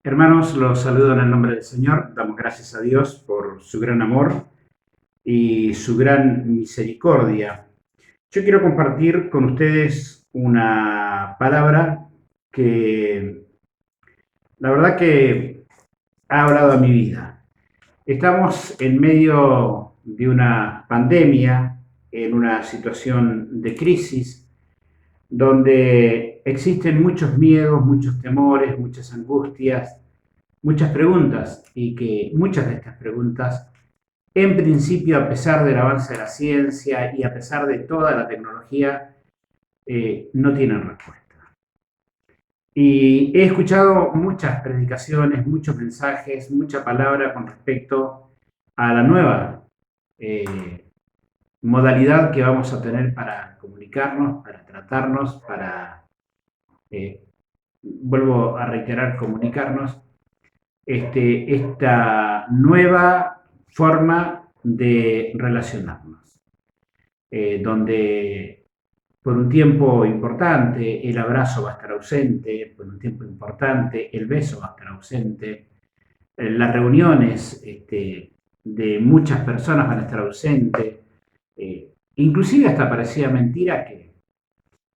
Hermanos, los saludo en el nombre del Señor. Damos gracias a Dios por su gran amor y su gran misericordia. Yo quiero compartir con ustedes una palabra que la verdad que ha hablado a mi vida. Estamos en medio de una pandemia, en una situación de crisis, donde existen muchos miedos, muchos temores, muchas angustias, muchas preguntas y que muchas de estas preguntas, en principio, a pesar del avance de la ciencia y a pesar de toda la tecnología, no tienen respuesta. Y he escuchado muchas predicaciones, muchos mensajes, mucha palabra con respecto a la nueva eh, modalidad que vamos a tener para comunicarnos, para tratarnos, para, eh, vuelvo a reiterar, comunicarnos esta nueva forma de relacionarnos, donde por un tiempo importante el abrazo va a estar ausente, por un tiempo importante el beso va a estar ausente, las reuniones de muchas personas van a estar ausentes, inclusive hasta parecía mentira que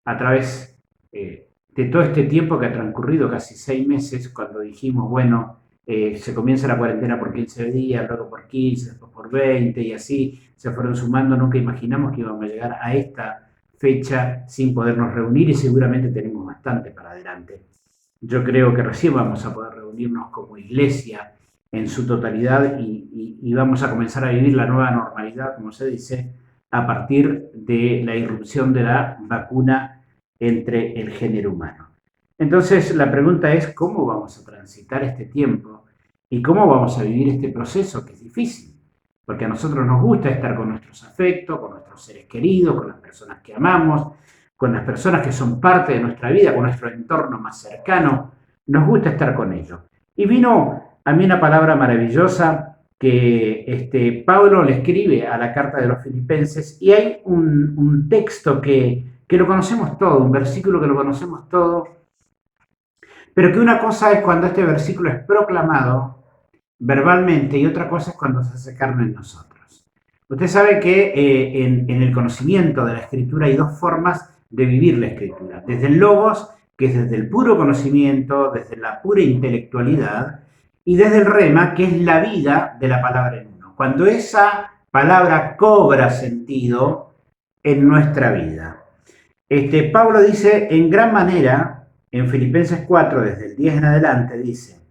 a través de todo este tiempo que ha transcurrido, casi 6 meses, cuando dijimos, bueno, se comienza la cuarentena por 15 días, luego por 15, después por 20 y así se fueron sumando, nunca imaginamos que íbamos a llegar a esta fecha sin podernos reunir y seguramente tenemos bastante para adelante. Yo creo que recién vamos a poder reunirnos como iglesia en su totalidad y vamos a comenzar a vivir la nueva normalidad, como se dice, a partir de la irrupción de la vacuna entre el género humano. Entonces la pregunta es cómo vamos a transitar este tiempo y cómo vamos a vivir este proceso que es difícil, porque a nosotros nos gusta estar con nuestros afectos, con nuestros seres queridos, con las personas que amamos, con las personas que son parte de nuestra vida, con nuestro entorno más cercano, nos gusta estar con ellos. Y vino a mí una palabra maravillosa que Pablo le escribe a la carta de los Filipenses y hay un texto que lo conocemos todo, un versículo que lo conocemos todo, pero que una cosa es cuando este versículo es proclamado verbalmente y otra cosa es cuando se hace carne en nosotros. Usted sabe que en el conocimiento de la escritura hay dos formas de vivir la escritura. Desde el logos, que es desde el puro conocimiento, desde la pura intelectualidad, y desde el rema, que es la vida de la palabra en uno. Cuando esa palabra cobra sentido en nuestra vida. Pablo dice en gran manera, en Filipenses 4, desde el 10 en adelante, dice,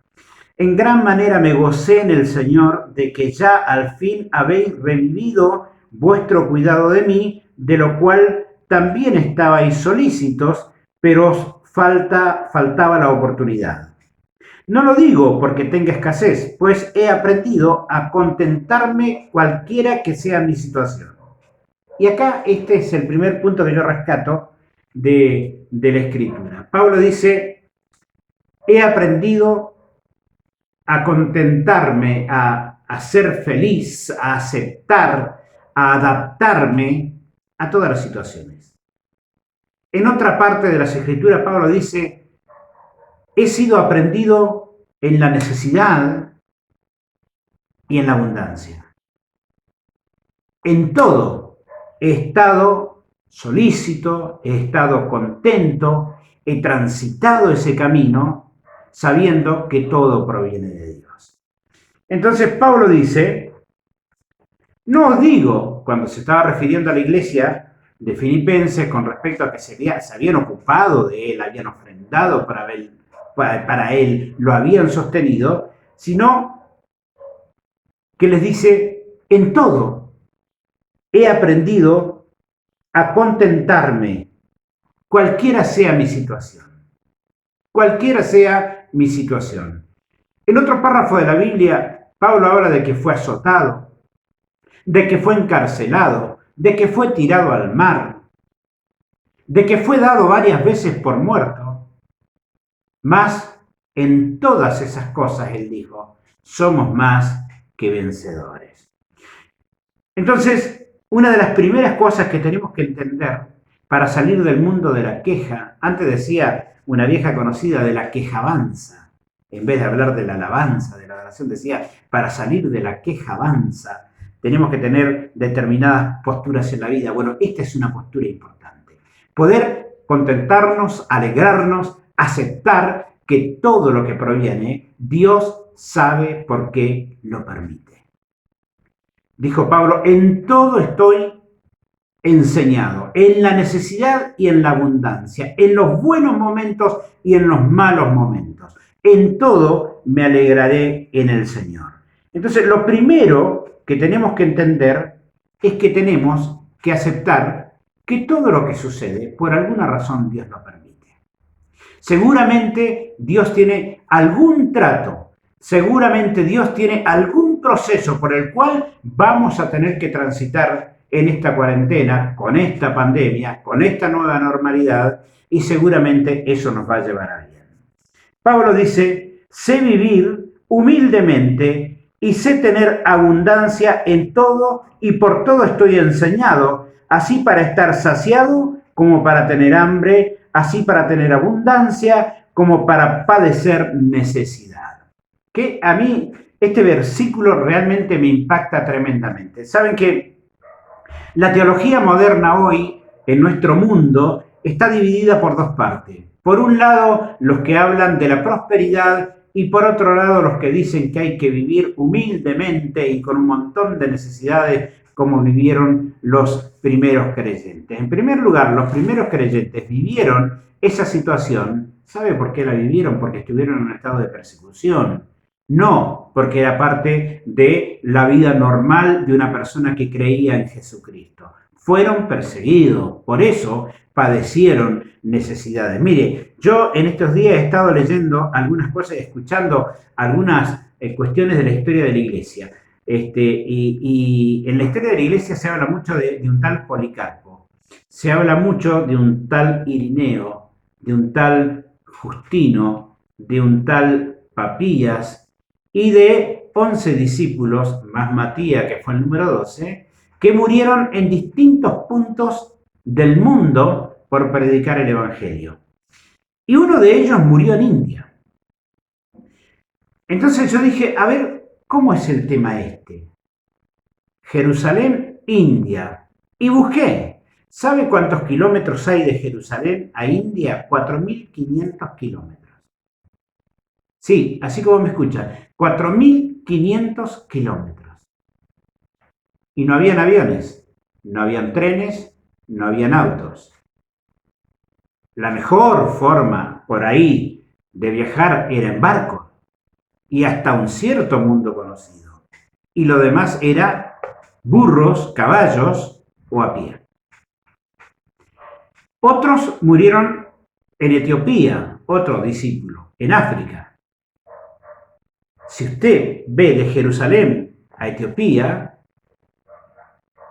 en gran manera me gocé en el Señor de que ya al fin habéis revivido vuestro cuidado de mí, de lo cual también estabais solícitos, pero os faltaba la oportunidad. No lo digo porque tenga escasez, pues he aprendido a contentarme cualquiera que sea mi situación. Y acá este es el primer punto que yo rescato de la escritura. Pablo dice, he aprendido a contentarme, a ser feliz, a aceptar, a adaptarme a todas las situaciones. En otra parte de las escrituras, Pablo dice, he sido aprendido en la necesidad y en la abundancia. En todo he estado solícito, he estado contento, he transitado ese camino sabiendo que todo proviene de Dios. Entonces Pablo dice, no os digo, cuando se estaba refiriendo a la iglesia de Filipenses con respecto a que se habían ocupado de él, habían ofrendado para él, lo habían sostenido, sino que les dice, en todo he aprendido a contentarme, cualquiera sea mi situación. Cualquiera sea mi situación. En otro párrafo de la Biblia, Pablo habla de que fue azotado, de que fue encarcelado, de que fue tirado al mar, de que fue dado varias veces por muerto. Mas en todas esas cosas él dijo, somos más que vencedores. Entonces, una de las primeras cosas que tenemos que entender para salir del mundo de la queja, antes decía una vieja conocida de la quejabanza, en vez de hablar de la alabanza, de la adoración, decía, para salir de la queja avanza, tenemos que tener determinadas posturas en la vida. Bueno, esta es una postura importante. Poder contentarnos, alegrarnos, aceptar que todo lo que proviene, Dios sabe por qué lo permite. Dijo Pablo, en todo estoy enseñado, en la necesidad y en la abundancia, en los buenos momentos y en los malos momentos. En todo me alegraré en el Señor. Entonces, lo primero que tenemos que entender es que tenemos que aceptar que todo lo que sucede, por alguna razón, Dios lo permite. Seguramente Dios tiene algún trato, seguramente Dios tiene algún proceso por el cual vamos a tener que transitar en esta cuarentena, con esta pandemia, con esta nueva normalidad, y seguramente eso nos va a llevar a bien. Pablo dice, sé vivir humildemente y sé tener abundancia en todo y por todo estoy enseñado, así para estar saciado como para tener hambre, así para tener abundancia como para padecer necesidad. Que a mí este versículo realmente me impacta tremendamente. Saben que la teología moderna hoy, en nuestro mundo, está dividida por dos partes. Por un lado, los que hablan de la prosperidad y por otro lado, los que dicen que hay que vivir humildemente y con un montón de necesidades como vivieron los primeros creyentes. En primer lugar, los primeros creyentes vivieron esa situación. ¿Sabe por qué la vivieron? Porque estuvieron en un estado de persecución. No porque era parte de la vida normal de una persona que creía en Jesucristo. Fueron perseguidos, por eso padecieron necesidades. Mire, yo en estos días he estado leyendo algunas cosas, escuchando algunas cuestiones de la historia de la iglesia. Y en la historia de la iglesia se habla mucho de un tal Policarpo, se habla mucho de un tal Irineo, de un tal Justino, de un tal Papías, y de 11 discípulos, más Matías, que fue el número 12, que murieron en distintos puntos del mundo por predicar el Evangelio. Y uno de ellos murió en India. Entonces yo dije, a ver, ¿cómo es el tema este? Jerusalén, India. Y busqué. ¿Sabe cuántos kilómetros hay de Jerusalén a India? 4.500 kilómetros. Sí, así como me escuchan, 4.500 kilómetros. Y no habían aviones, no habían trenes, no habían autos. La mejor forma por ahí de viajar era en barco y hasta un cierto mundo conocido. Y lo demás era burros, caballos o a pie. Otros murieron en Etiopía, otro discípulo, en África. Si usted ve de Jerusalén a Etiopía,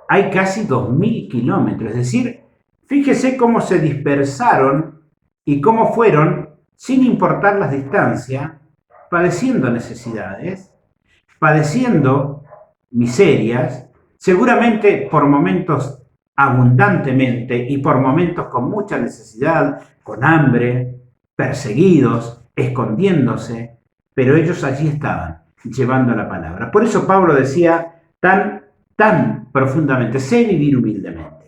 hay casi 2.000 kilómetros. Es decir, fíjese cómo se dispersaron y cómo fueron, sin importar las distancias, padeciendo necesidades, padeciendo miserias, seguramente por momentos abundantemente y por momentos con mucha necesidad, con hambre, perseguidos, escondiéndose, pero ellos allí estaban, llevando la palabra. Por eso Pablo decía tan profundamente, sé vivir humildemente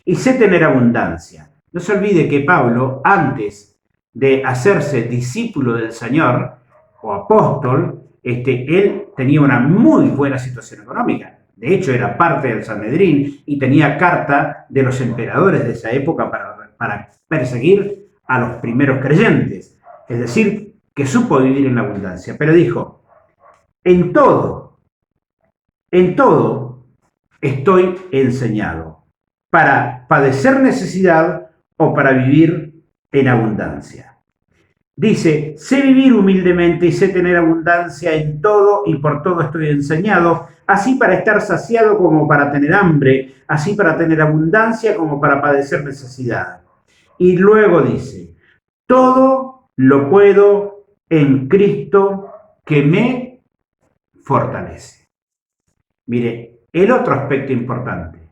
y sé tener abundancia. No se olvide que Pablo, antes de hacerse discípulo del Señor o apóstol, él tenía una muy buena situación económica. De hecho, era parte del Sanedrín y tenía carta de los emperadores de esa época para perseguir a los primeros creyentes. Es decir, que supo vivir en la abundancia, pero dijo, en todo estoy enseñado, para padecer necesidad o para vivir en abundancia. Dice, sé vivir humildemente y sé tener abundancia en todo y por todo estoy enseñado, así para estar saciado como para tener hambre, así para tener abundancia como para padecer necesidad. Y luego dice, todo lo puedo en Cristo que me fortalece. Mire, el otro aspecto importante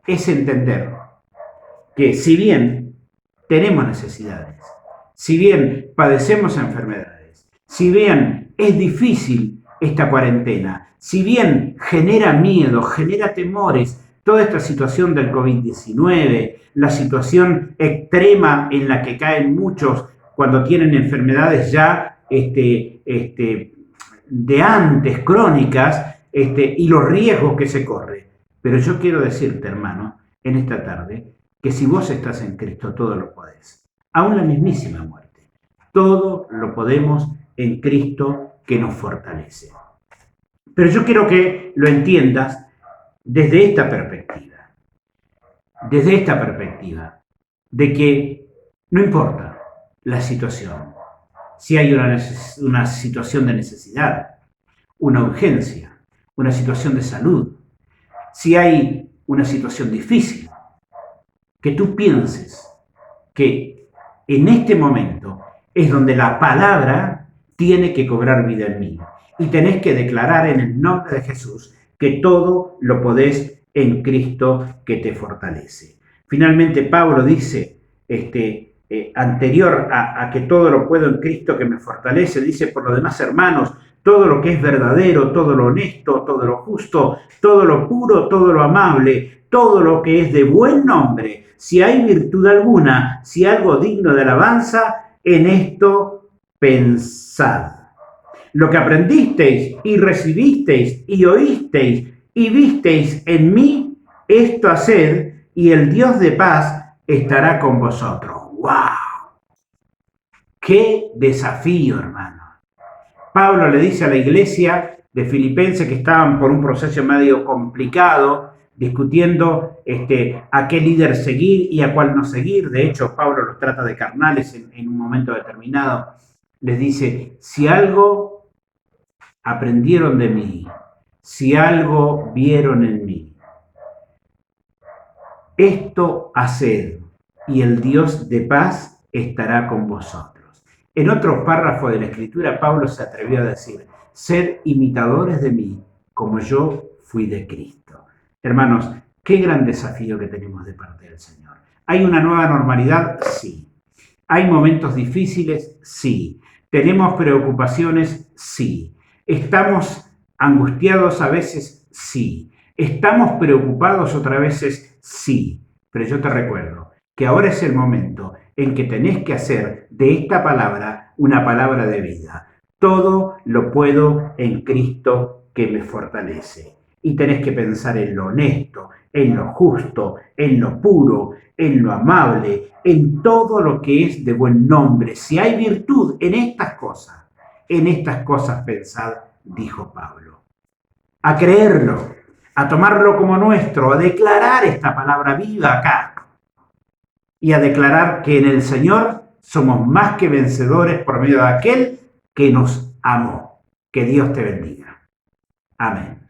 es entender que si bien tenemos necesidades, si bien padecemos enfermedades, Si bien es difícil esta cuarentena, si bien genera miedo, genera temores, toda esta situación del COVID-19, la situación extrema en la que caen muchos cuando tienen enfermedades ya de antes, crónicas, y los riesgos que se corre. Pero yo quiero decirte, hermano, en esta tarde, que si vos estás en Cristo, todo lo podés. Aún la mismísima muerte. Todo lo podemos en Cristo que nos fortalece. Pero yo quiero que lo entiendas desde esta perspectiva. Desde esta perspectiva. De que no importa la situación. Si hay una situación de necesidad, una urgencia, una situación de salud, si hay una situación difícil, que tú pienses que en este momento es donde la palabra tiene que cobrar vida en mí. Y tenés que declarar en el nombre de Jesús que todo lo podés en Cristo que te fortalece. Finalmente Pablo dice, anterior a que todo lo puedo en Cristo que me fortalece, dice, por lo demás, hermanos, todo lo que es verdadero, todo lo honesto, todo lo justo, todo lo puro, todo lo amable, todo lo que es de buen nombre, si hay virtud alguna, si algo digno de alabanza, en esto pensad. Lo que aprendisteis y recibisteis y oísteis y visteis en mí, esto haced, y el Dios de paz estará con vosotros. ¡Wow! ¡Qué desafío, hermano! Pablo le dice a la iglesia de Filipenses que estaban por un proceso medio complicado, discutiendo a qué líder seguir y a cuál no seguir. De hecho, Pablo los trata de carnales en un momento determinado. Les dice, si algo aprendieron de mí, si algo vieron en mí, esto haced, y el Dios de paz estará con vosotros. En otro párrafo de la Escritura, Pablo se atrevió a decir, sed imitadores de mí, como yo fui de Cristo. Hermanos, qué gran desafío que tenemos de parte del Señor. ¿Hay una nueva normalidad? Sí. ¿Hay momentos difíciles? Sí. ¿Tenemos preocupaciones? Sí. ¿Estamos angustiados a veces? Sí. ¿Estamos preocupados otras veces? Sí. Pero yo te recuerdo que ahora es el momento en que tenés que hacer de esta palabra una palabra de vida. Todo lo puedo en Cristo que me fortalece. Y tenés que pensar en lo honesto, en lo justo, en lo puro, en lo amable, en todo lo que es de buen nombre. Si hay virtud en estas cosas pensad, dijo Pablo. A creerlo, a tomarlo como nuestro, a declarar esta palabra viva acá. Y a declarar que en el Señor somos más que vencedores por medio de aquel que nos amó. Que Dios te bendiga. Amén.